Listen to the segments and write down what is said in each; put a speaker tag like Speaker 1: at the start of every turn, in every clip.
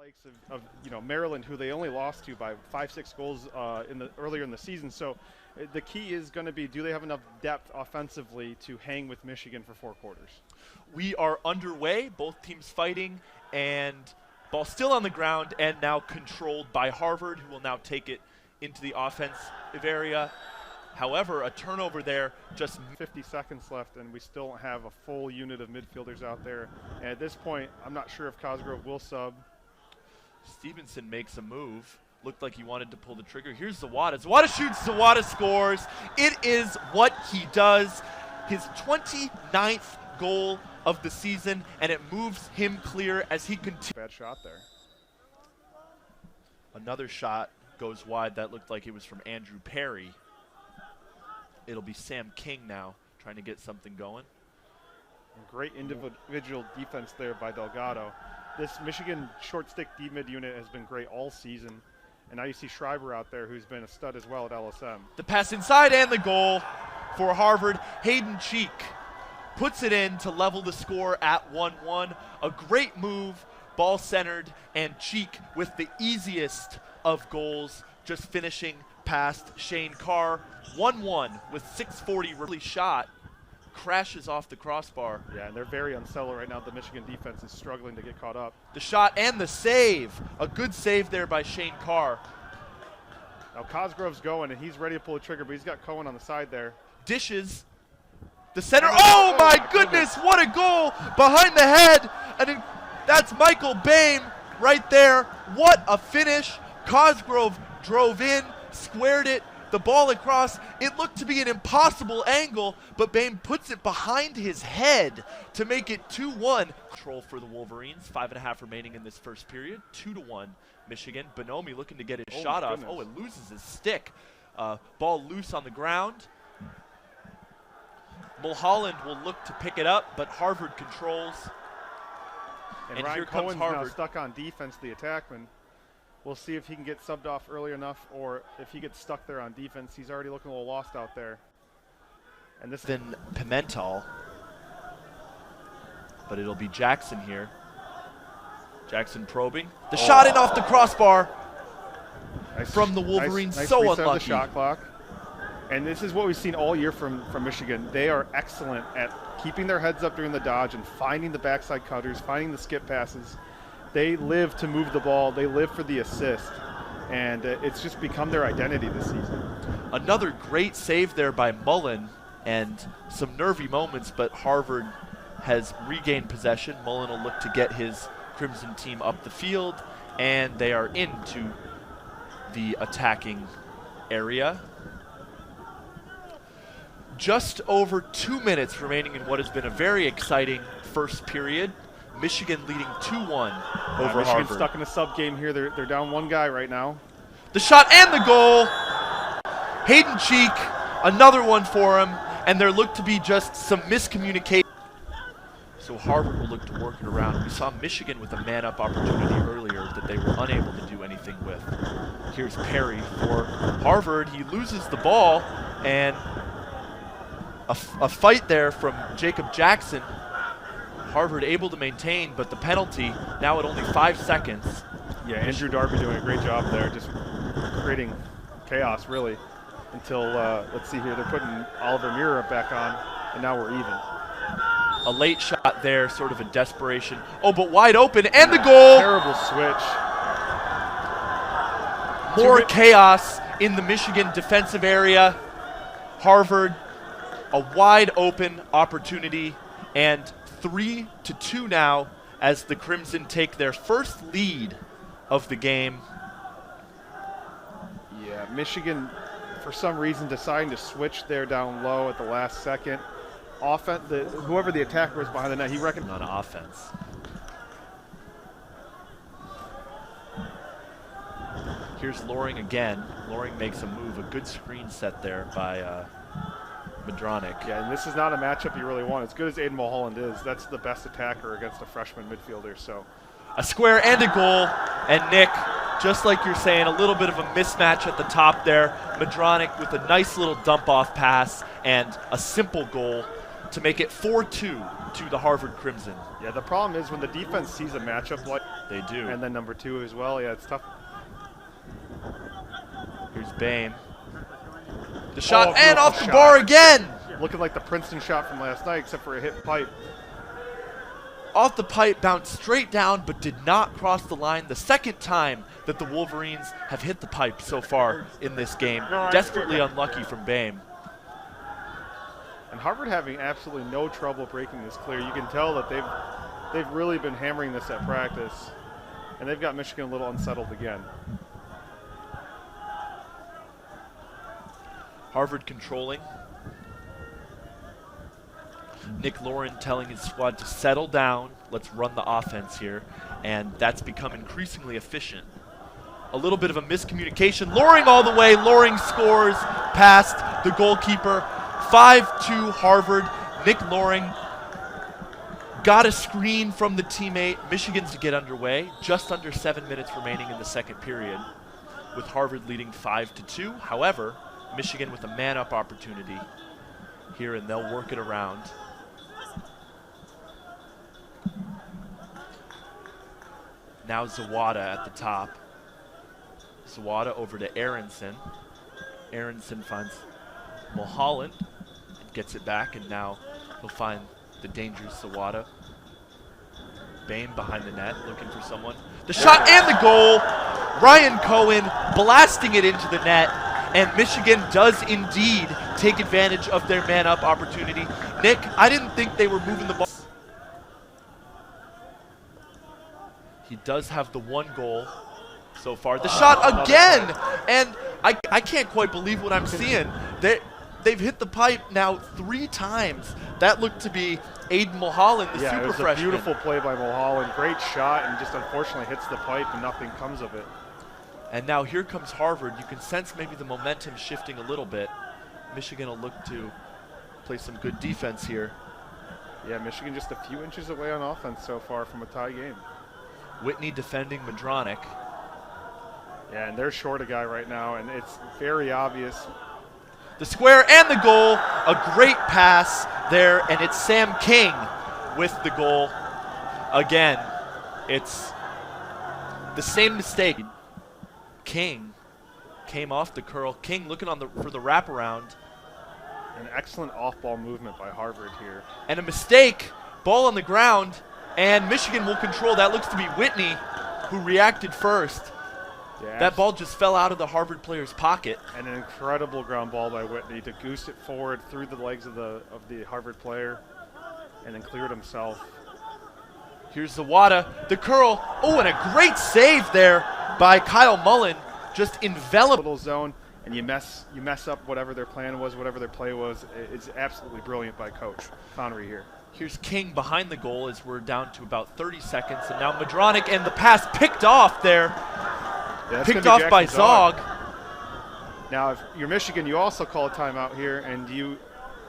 Speaker 1: likes of Maryland, who they only lost to by 5-6 goals earlier in the season. So the key is going to be, do they have enough depth offensively to hang with Michigan for 4 quarters?
Speaker 2: We are underway, both teams fighting, and ball still on the ground and now controlled by Harvard, who will now take it into the offensive area. However, a turnover there, just
Speaker 1: 50 seconds left, and we still don't have a full unit of midfielders out there. And at this point, I'm not sure if Cosgrove will sub.
Speaker 2: Stevenson makes a move. Looked like he wanted to pull the trigger. Here's Zawada. Zawada shoots, Zawada scores. It is what he does. His 29th goal of the season, and it moves him clear as he continues.
Speaker 1: Bad shot there.
Speaker 2: Another shot goes wide. That looked like it was from Andrew Perry. It'll be Sam King now trying to get something going.
Speaker 1: Great individual defense there by Delgado. This Michigan short stick D-mid unit has been great all season. And now you see Schreiber out there, who's been a stud as well at LSM.
Speaker 2: The pass inside and the goal for Harvard. Hayden Cheek puts it in to level the score at 1-1. A great move, ball centered, and Cheek with the easiest of goals, just finishing past Shane Carr. 1-1 with 6:40 really shot. Crashes off the crossbar.
Speaker 1: Yeah, and they're very unsettled right now. The Michigan defense is struggling to get caught up.
Speaker 2: The shot and the save. A good save there by Shane Carr.
Speaker 1: Now Cosgrove's going, and he's ready to pull the trigger, but he's got Cohen on the side there.
Speaker 2: Dishes. The center. Oh, my goodness. What a goal behind the head. And that's Michael Boehm right there. What a finish. Cosgrove drove in, squared it. The ball across, it looked to be an impossible angle, but Boehm puts it behind his head to make it 2-1. Control for the Wolverines, 5.5 remaining in this first period, 2-1 Michigan. Bonomi looking to get his shot off. Oh, it loses his stick. Ball loose on the ground. Mulholland will look to pick it up, but Harvard controls.
Speaker 1: And Ryan
Speaker 2: here
Speaker 1: Cohen's
Speaker 2: comes Harvard.
Speaker 1: Now stuck on defense, the attackman. We'll see if he can get subbed off early enough, or if he gets stuck there on defense. He's already looking a little lost out there. And this
Speaker 2: then Pimentel, but it'll be Jackson here. Jackson probing. The shot in off the crossbar from the Wolverines.
Speaker 1: Nice
Speaker 2: so
Speaker 1: reset of
Speaker 2: unlucky.
Speaker 1: the shot clock. And this is what we've seen all year from Michigan. They are excellent at keeping their heads up during the dodge and finding the backside cutters, finding the skip passes. They live to move the ball. They live for the assist. And it's just become their identity this season.
Speaker 2: Another great save there by Mullen, and some nervy moments, but Harvard has regained possession. Mullen will look to get his Crimson team up the field, and they are into the attacking area. Just over 2 minutes remaining in what has been a very exciting first period. Michigan leading 2-1 over
Speaker 1: Michigan
Speaker 2: Harvard.
Speaker 1: Stuck in a sub game here. They're down one guy right now.
Speaker 2: The shot and the goal. Hayden Cheek, another one for him, and there looked to be just some miscommunication. So Harvard will look to work it around. We saw Michigan with a man-up opportunity earlier that they were unable to do anything with. Here's Perry for Harvard. He loses the ball, and a fight there from Jacob Jackson. Harvard able to maintain, but the penalty now at only 5 seconds.
Speaker 1: Yeah, Andrew Darby doing a great job there, just creating chaos, really, until, let's see here, they're putting Oliver Mira back on, and now we're even.
Speaker 2: A late shot there, sort of a desperation. Oh, but wide open, and the goal!
Speaker 1: Terrible switch.
Speaker 2: More chaos in the Michigan defensive area. Harvard, a wide open opportunity, and 3-2 now as the Crimson take their first lead of the game.
Speaker 1: Yeah, Michigan, for some reason, deciding to switch there down low at the last second. Whoever the attacker was behind the net, he reckoned
Speaker 2: on offense. Here's Loring again. Loring makes a move, a good screen set there by Madronic.
Speaker 1: Yeah, and this is not a matchup you really want. As good as Aiden Mulholland is, that's the best attacker against a freshman midfielder. So,
Speaker 2: a square and a goal, and Nick, just like you're saying, a little bit of a mismatch at the top there. Madronic with a nice little dump-off pass and a simple goal to make it 4-2 to the Harvard Crimson.
Speaker 1: Yeah, the problem is when the defense sees a matchup like
Speaker 2: They do.
Speaker 1: and then number 2 as well, yeah, it's tough.
Speaker 2: Here's Bame. The shot, and
Speaker 1: beautiful
Speaker 2: off the
Speaker 1: shot.
Speaker 2: bar again.
Speaker 1: Looking like the Princeton shot from last night, except for a hit pipe.
Speaker 2: Off the pipe, bounced straight down, but did not cross the line. The second time that the Wolverines have hit the pipe so far in this game. Desperately unlucky from Bame.
Speaker 1: And Harvard having absolutely no trouble breaking this clear. You can tell that they've really been hammering this at practice, and they've got Michigan a little unsettled again.
Speaker 2: Harvard controlling. Nick Lauren telling his squad to settle down. Let's run the offense here. And that's become increasingly efficient. A little bit of a miscommunication. Loring all the way. Loring scores past the goalkeeper. 5-2 Harvard. Nick Loring got a screen from the teammate. Michigan's to get underway. Just under 7 minutes remaining in the second period, with Harvard leading 5-2. However, Michigan with a man-up opportunity here, and they'll work it around. Now Zawada at the top. Zawada over to Aronson. Aronson finds Mulholland and gets it back, and now he'll find the dangerous Zawada. Bame behind the net, looking for someone. The shot and the goal! Ryan Cohen blasting it into the net, and Michigan does indeed take advantage of their man-up opportunity. Nick, I didn't think they were moving the ball. He does have the one goal so far. The shot again! And I can't quite believe what I'm seeing. They've hit the pipe now 3 times. That looked to be Aiden Mulholland, the super
Speaker 1: it was
Speaker 2: freshman.
Speaker 1: a beautiful play by Mulholland. Great shot, and just unfortunately hits the pipe and nothing comes of it.
Speaker 2: And now here comes Harvard. You can sense maybe the momentum shifting a little bit. Michigan will look to play some good defense here.
Speaker 1: Yeah, Michigan just a few inches away on offense so far from a tie game.
Speaker 2: Whitney defending Madronic.
Speaker 1: Yeah, and they're short a guy right now, and it's very obvious.
Speaker 2: The square and the goal. A great pass there, and it's Sam King with the goal. Again, it's the same mistake. King came off the curl. King looking for the wraparound.
Speaker 1: An excellent off-ball movement by Harvard here.
Speaker 2: And a mistake. Ball on the ground, and Michigan will control. That looks to be Whitney, who reacted first.
Speaker 1: Yeah,
Speaker 2: that ball just fell out of the Harvard player's pocket.
Speaker 1: And an incredible ground ball by Whitney to goose it forward through the legs of the Harvard player, and then clear it himself.
Speaker 2: Here's Zawada, the curl. Oh, and a great save there by Kyle Mullen. Just enveloped.
Speaker 1: Little zone, and you mess up whatever their plan was, whatever their play was. It's absolutely brilliant by Coach Foundry here.
Speaker 2: Here's King behind the goal as we're down to about 30 seconds, and now Madronic, and the pass picked off there.
Speaker 1: Yeah,
Speaker 2: picked off by Zog.
Speaker 1: Now, if you're Michigan, you also call a timeout here, and you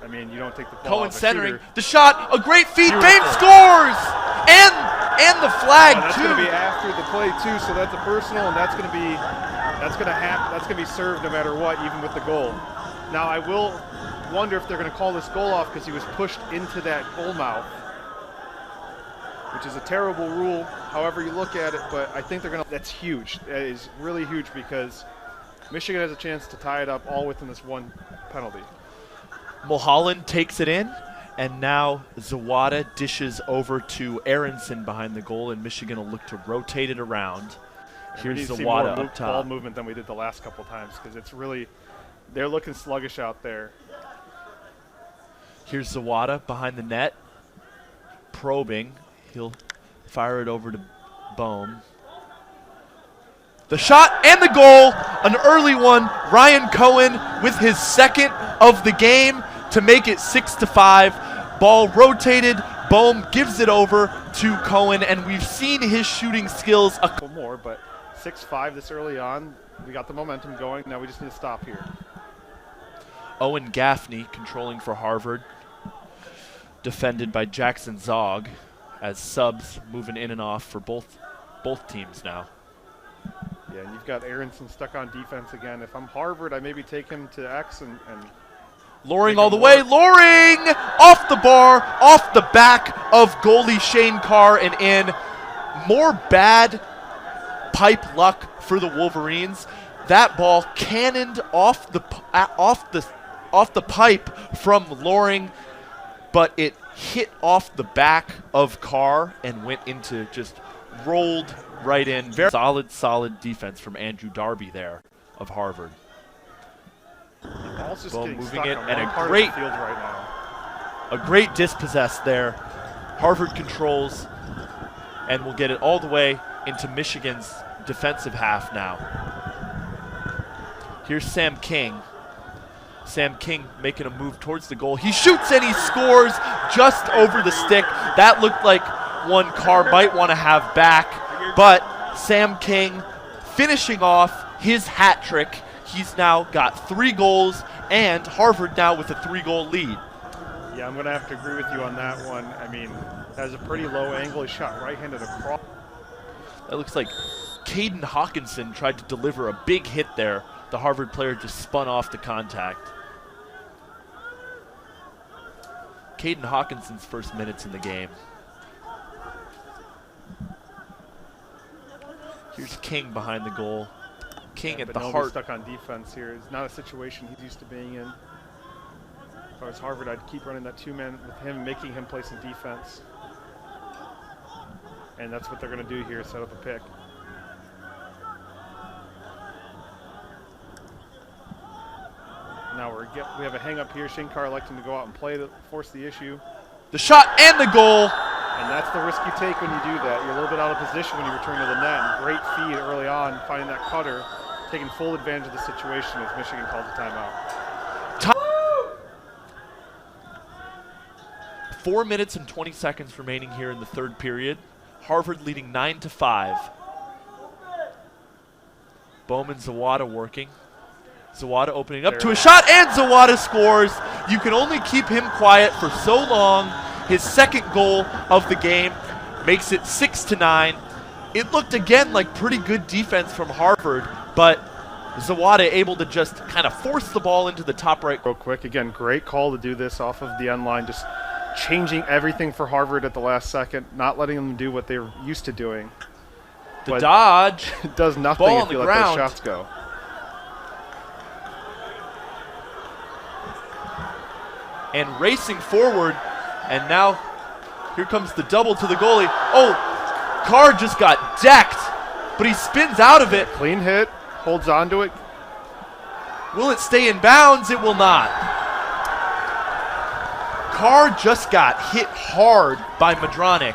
Speaker 1: don't take the ball.
Speaker 2: Cohen
Speaker 1: off a
Speaker 2: centering
Speaker 1: shooter.
Speaker 2: the shot, a great feed.
Speaker 1: Beautiful.
Speaker 2: Bame scores, and the flag
Speaker 1: That's
Speaker 2: too.
Speaker 1: going to be after the play too, so that's a personal, and that's going to be served no matter what, even with the goal. Now, I will wonder if they're going to call this goal off because he was pushed into that goal mouth, which is a terrible rule, however you look at it, but I think they're going to. That's huge. That is really huge because Michigan has a chance to tie it up all within this one penalty.
Speaker 2: Mulholland takes it in, and now Zawada dishes over to Aronson behind the goal, and Michigan will look to rotate it around. Here's Zawada up top.
Speaker 1: Ball movement than we did the last couple times because it's really, they're looking sluggish out there.
Speaker 2: Here's Zawada behind the net, probing. He'll fire it over to Bohm. The shot and the goal, an early one. Ryan Cohen with his second of the game to make it 6-5. Ball rotated. Bohm gives it over to Cohen, and we've seen his shooting skills.
Speaker 1: A couple more, but 6-5 this early on. We got the momentum going. Now we just need to stop here.
Speaker 2: Owen Gaffney controlling for Harvard. Defended by Jackson Zog as subs moving in and off for both teams now.
Speaker 1: Yeah, and you've got Aronson stuck on defense again. If I'm Harvard, I maybe take him to X and
Speaker 2: Loring all the way. Loring off the bar, off the back of goalie Shane Carr and in. More bad pipe luck for the Wolverines. That ball cannoned off the pipe from Loring, but it hit off the back of Carr and went into just rolled right in. Very solid defense from Andrew Darby there of Harvard.
Speaker 1: Ball's just
Speaker 2: Ball
Speaker 1: getting
Speaker 2: moving
Speaker 1: stuck
Speaker 2: it,
Speaker 1: on
Speaker 2: and
Speaker 1: one
Speaker 2: a
Speaker 1: part
Speaker 2: great
Speaker 1: of the field right now.
Speaker 2: A great dispossess there. Harvard controls and will get it all the way into Michigan's defensive half now. Here's Sam King. Sam King making a move towards the goal. He shoots and he scores just over the stick. That looked like one Carr might want to have back, but Sam King finishing off his hat trick. He's now got 3 goals, and Harvard now with a 3-goal lead.
Speaker 1: Yeah, I'm going to have to agree with you on that one. I mean, that was a pretty low angle. He shot right-handed across.
Speaker 2: That looks like Caden Hawkinson tried to deliver a big hit there. The Harvard player just spun off the contact. Caden Hawkinson's first minutes in the game. Here's King behind the goal. King at the heart.
Speaker 1: Stuck on defense here. It's not a situation he's used to being in. If I was Harvard, I'd keep running that 2-man with him, making him play some defense. And that's what they're going to do here, set up a pick. Now we have a hang-up here. Shane Carr electing to go out and play to force the issue.
Speaker 2: The shot and the goal.
Speaker 1: And that's the risk you take when you do that. You're a little bit out of position when you return to the net. And great feed early on, finding that cutter, taking full advantage of the situation as Michigan calls a timeout.
Speaker 2: 4 minutes and 20 seconds remaining here in the third period. Harvard leading 9-5. Bowman Zawada working. Zawada opening up to a shot, and Zawada scores. You can only keep him quiet for so long. His second goal of the game makes it 6-9. It looked again like pretty good defense from Harvard, but Zawada able to just kind of force the ball into the top right.
Speaker 1: Real quick, again, great call to do this off of the end line, just changing everything for Harvard at the last second, not letting them do what they're used to doing.
Speaker 2: The
Speaker 1: but
Speaker 2: dodge.
Speaker 1: It does nothing
Speaker 2: ball
Speaker 1: if you
Speaker 2: on the
Speaker 1: let
Speaker 2: ground.
Speaker 1: those shots go.
Speaker 2: And racing forward, and now here comes the double to the goalie. Oh, Carr just got decked, but he spins out of it.
Speaker 1: Clean hit, holds on to it.
Speaker 2: Will it stay in bounds? It will not. Carr just got hit hard by Madronic.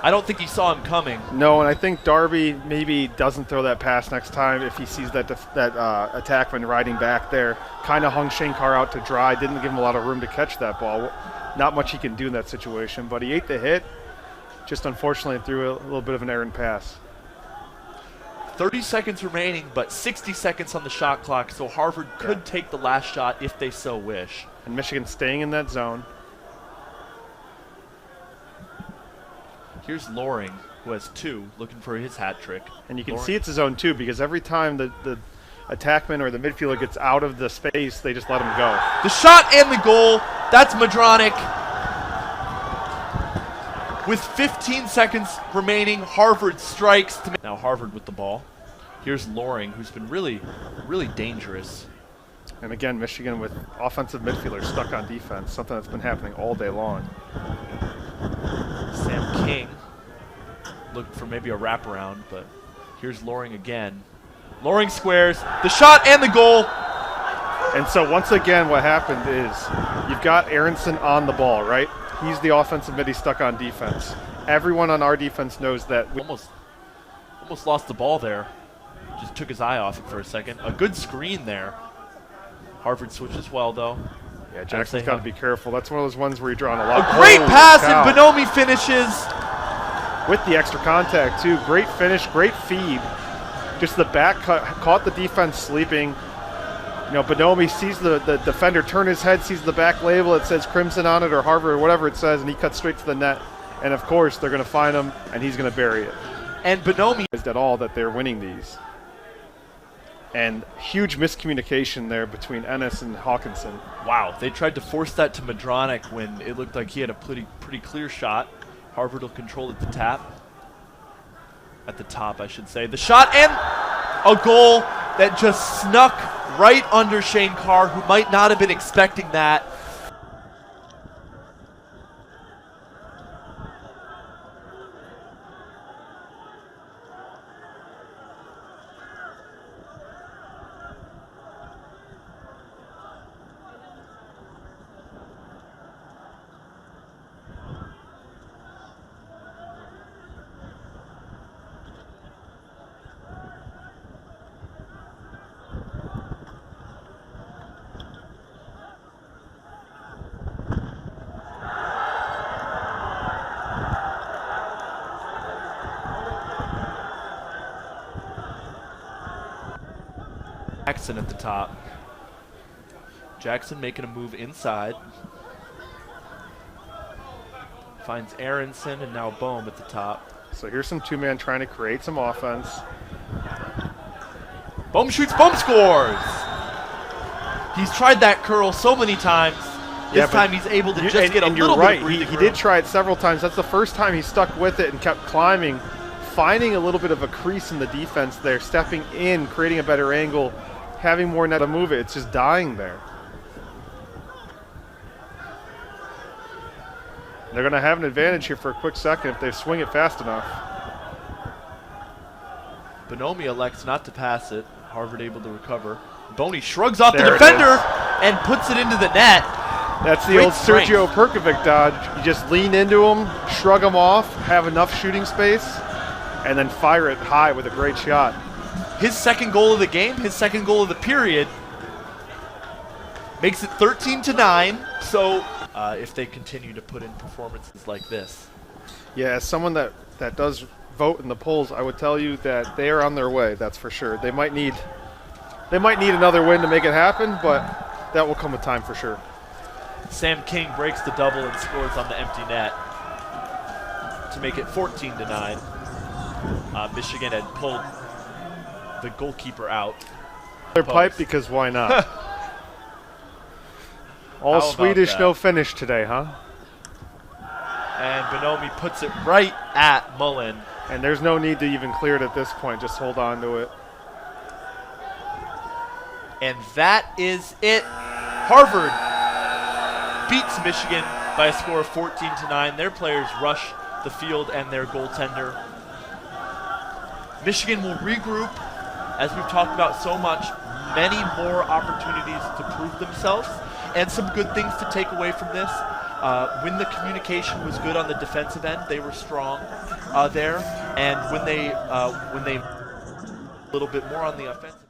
Speaker 2: I don't think he saw him coming.
Speaker 1: No, and I think Darby maybe doesn't throw that pass next time if he sees that attackman riding back there. Kind of hung Shane Carr out to dry, didn't give him a lot of room to catch that ball. Not much he can do in that situation, but he ate the hit. Just unfortunately threw a little bit of an errant pass.
Speaker 2: 30 seconds remaining, but 60 seconds on the shot clock, so Harvard could take the last shot if they so wish.
Speaker 1: And Michigan staying in that zone.
Speaker 2: Here's Loring, who has 2, looking for his hat trick.
Speaker 1: And you can see it's his own too, because every time the attackman or the midfielder gets out of the space, they just let him go.
Speaker 2: The shot and the goal, that's Madronic. With 15 seconds remaining, Harvard strikes. Now Harvard with the ball. Here's Loring, who's been really, really dangerous.
Speaker 1: And again, Michigan with offensive midfielders stuck on defense, something that's been happening all day long.
Speaker 2: Sam King looked for maybe a wraparound, but here's Loring again. Loring squares, the shot and the goal.
Speaker 1: And so once again what happened is you've got Aronson on the ball, right? He's the offensive mid, he's stuck on defense. Everyone on our defense knows that.
Speaker 2: Almost lost the ball there. Just took his eye off it for a second. A good screen there. Harvard switches well, though.
Speaker 1: Yeah, Jackson's got to be careful. That's one of those ones where you're drawing a lot.
Speaker 2: A great pass, and Bonomi finishes.
Speaker 1: With the extra contact, too. Great finish, great feed. Just the back cut, caught the defense sleeping. You know, Bonomi sees the defender turn his head, sees the back label. It says Crimson on it or Harvard or whatever it says, and he cuts straight to the net. And, of course, they're going to find him, and he's going to bury it.
Speaker 2: And Bonomi.
Speaker 1: At all that they're winning these. And huge miscommunication there between Ennis and Hawkinson.
Speaker 2: Wow, they tried to force that to Madronic when it looked like he had a pretty clear shot. Harvard will control at the top, I should say. The shot and a goal that just snuck right under Shane Carr, who might not have been expecting that. Jackson at the top. Jackson making a move inside. Finds Aronson and now Bohm at the top.
Speaker 1: So here's some two-man trying to create some offense.
Speaker 2: Bohm shoots, Bohm scores! He's tried that curl so many times. This time he's able to just get a little bit of breathing
Speaker 1: He did try it several times. That's the first time he stuck with it and kept climbing, finding a little bit of a crease in the defense there, stepping in, creating a better angle, having more net to move it. It's just dying there. They're going to have an advantage here for a quick second if they swing it fast enough.
Speaker 2: Bonomi elects not to pass it. Harvard able to recover. Boney shrugs off the defender and puts it into the net.
Speaker 1: That's the old Sergio Perkovic dodge. You just lean into him, shrug him off, have enough shooting space, and then fire it high with a great shot.
Speaker 2: His second goal of the game, his second goal of the period, makes it 13-9. So if they continue to put in performances like this.
Speaker 1: Yeah, as someone that does vote in the polls, I would tell you that they are on their way, that's for sure. They might need another win to make it happen, but that will come with time for sure.
Speaker 2: Sam King breaks the double and scores on the empty net to make it 14-9. Michigan had pulled the goalkeeper out.
Speaker 1: Their pipe, because why not? All Swedish, no finish today, huh?
Speaker 2: And Bonomi puts it right at Mullen.
Speaker 1: And there's no need to even clear it at this point. Just hold on to it.
Speaker 2: And that is it. Harvard beats Michigan by a score of 14-9. Their players rush the field and their goaltender. Michigan will regroup. As we've talked about so much, many more opportunities to prove themselves and some good things to take away from this. When the communication was good on the defensive end, they were strong there. And when they a little bit more on the offensive